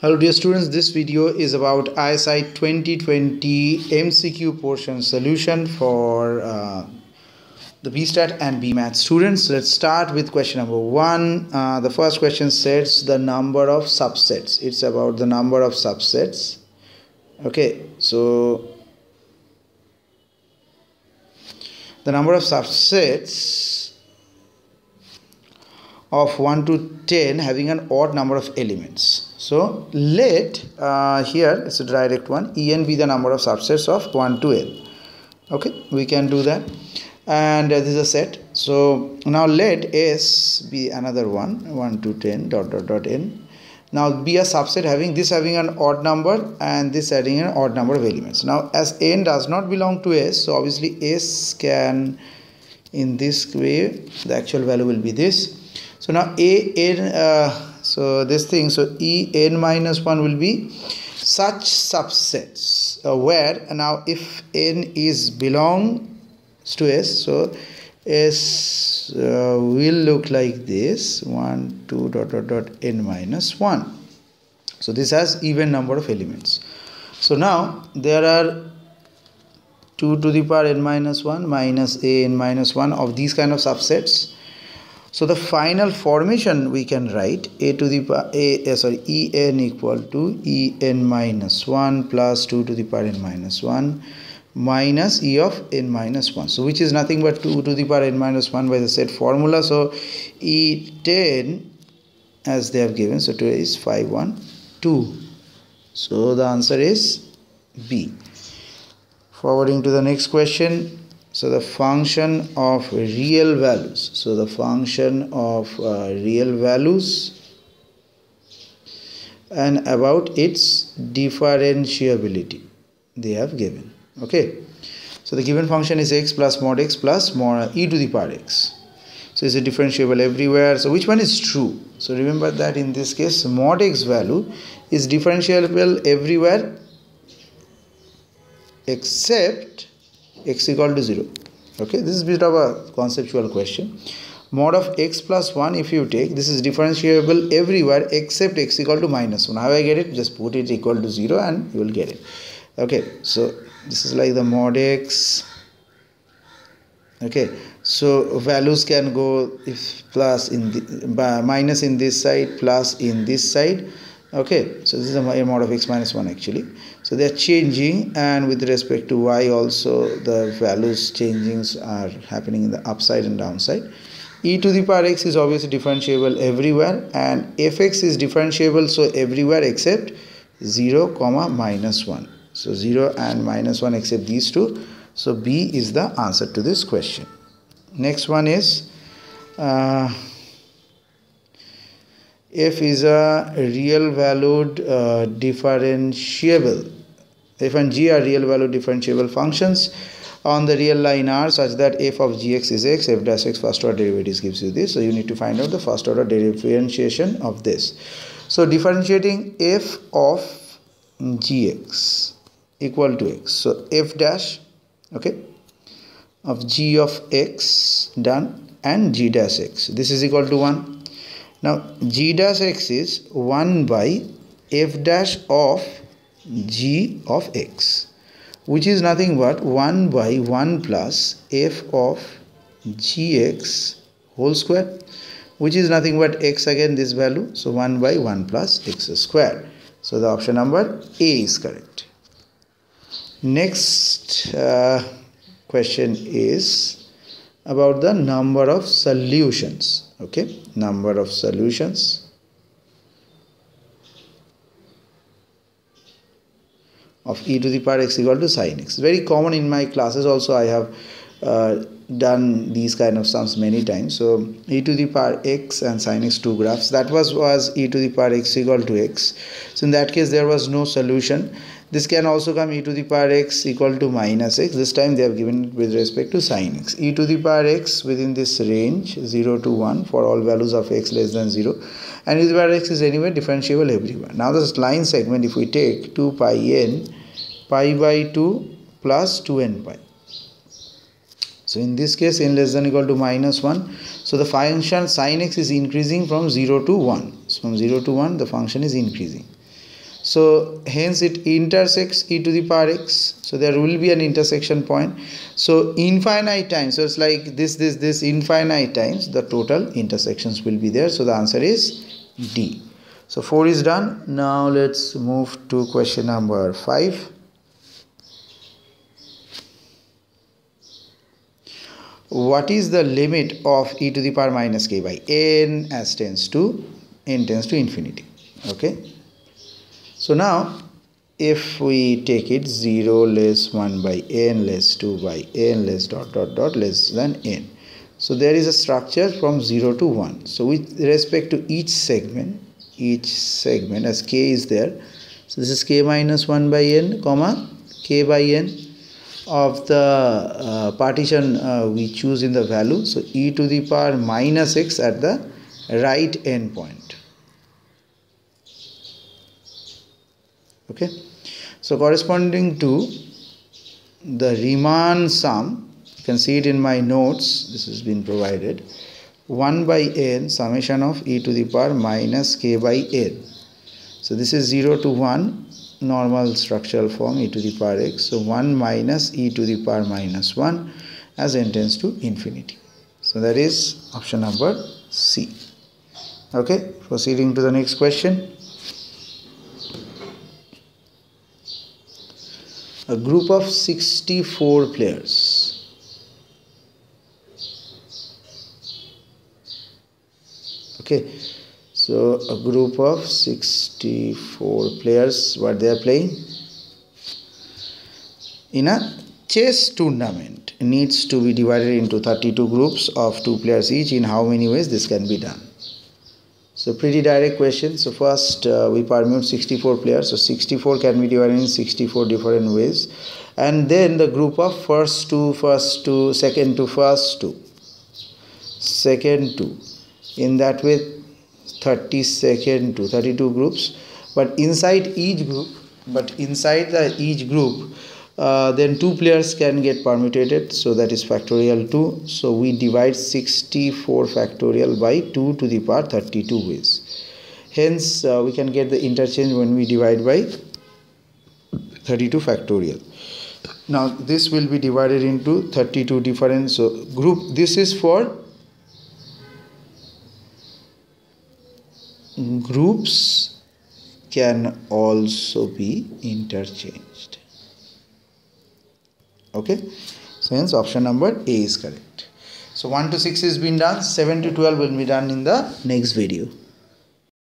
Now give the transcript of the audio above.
Hello dear students, this video is about ISI 2020 MCQ portion solution for the BStat and BMath students. Let's start with question number 1. The first question says the number of subsets. It's about the number of subsets. Okay, so the number of subsets of 1 to 10 having an odd number of elements. So let here it's a direct one, En be the number of subsets of 1 to n. Okay, we can do that, and this is a set. So now let S be another one, 1 to 10 dot n. Now be a subset having this having an odd number and this having an odd number of elements. Now as n does not belong to S, so obviously S can, in this way the actual value will be this. So now so this thing, so En minus 1 will be such subsets where now if n is belongs to S, so S will look like this, 1 2 dot n minus 1. So this has even number of elements. So now there are 2 to the power n minus 1 minus a n minus 1 of these kind of subsets. So the final formation we can write En equal to En minus 1 plus 2 to the power n minus 1 minus E of n minus 1. So which is nothing but 2 to the power n minus 1 by the set formula. So E10 as they have given, so today is 5 1 2. So the answer is B. Forwarding to the next question. So the function of real values. So the function of real values and about its differentiability they have given. Okay. So the given function is x plus mod x plus mod e to the power x. So is it differentiable everywhere? So which one is true? So remember that in this case mod x value is differentiable everywhere except x equal to 0. Okay, this is a bit of a conceptual question. Mod of x plus 1, if you take, this is differentiable everywhere except x equal to minus 1. How I get it? Just put it equal to 0 and you will get it. Okay, so this is like the mod x. Okay, so values can go if plus in the minus in this side, plus in this side. Okay, so this is a mod of x minus 1 actually. So they are changing, and with respect to y also the values changings are happening in the upside and downside. E to the power x is obviously differentiable everywhere, and fx is differentiable so everywhere except 0 comma minus 1. So 0 and minus 1 except these two. So B is the answer to this question. Next one is f is a real valued differentiable. F and g are real valued differentiable functions on the real line R such that f of gx is x, f dash x first order derivatives gives you this. So you need to find out the first order differentiation of this. So differentiating f of gx equal to x. So f dash, okay, of g of x done and g dash x. This is equal to 1. Now g dash x is 1 by f dash of g of x, which is nothing but 1 by 1 plus f of gx whole square, which is nothing but x again this value. So 1 by 1 plus x square. So the option number A is correct. Next question is about the number of solutions. Okay, number of solutions of e to the power x equal to sin x. Very common in my classes also. I have done these kind of sums many times. So e to the power x and sin x, two graphs. That was e to the power x equal to x. So in that case there was no solution. This can also come e to the power x equal to minus x. This time they have given it with respect to sin x. E to the power x within this range 0 to 1 for all values of x less than 0. And e to the power x is anywhere differentiable everywhere. Now this line segment, if we take 2 pi n pi by 2 plus 2n pi. So in this case n less than equal to minus 1. So the function sin x is increasing from 0 to 1. So from 0 to 1 the function is increasing. So hence it intersects e to the power x. So there will be an intersection point. So infinite times, so it's like this infinite times the total intersections will be there. So the answer is D. So 4 is done. Now let's move to question number 5. What is the limit of e to the power minus k by n as n tends to infinity? Okay. So now if we take it 0 less 1 by n less 2 by n less dot less than n. So there is a structure from 0 to 1. So with respect to each segment as k is there. So this is k minus 1 by n comma k by n of the partition we choose in the value. So e to the power minus x at the right end point. Okay, so corresponding to the Riemann sum, you can see it in my notes, this has been provided, 1 by n summation of e to the power minus k by n. So this is 0 to 1 normal structural form e to the power x. So 1 minus e to the power minus 1 as n tends to infinity. So that is option number C. Okay, proceeding to the next question. A group of 64 players. Okay, so a group of 64 players, what they are playing? In a chess tournament, needs to be divided into 32 groups of 2 players each. In how many ways this can be done? So pretty direct question. So first we permute 64 players. So 64 can be divided in 64 different ways. And then the group of first two, second to first two, second two. In that way 32 groups. But inside each group, then 2 players can get permutated, so that is factorial 2. So we divide 64 factorial by 2 to the power 32 ways. Hence we can get the interchange when we divide by 32 factorial. Now this will be divided into 32 different, so group, this is for groups can also be interchanged. Okay, so hence option number A is correct. So 1 to 6 is been done, 7 to 12 will be done in the next video.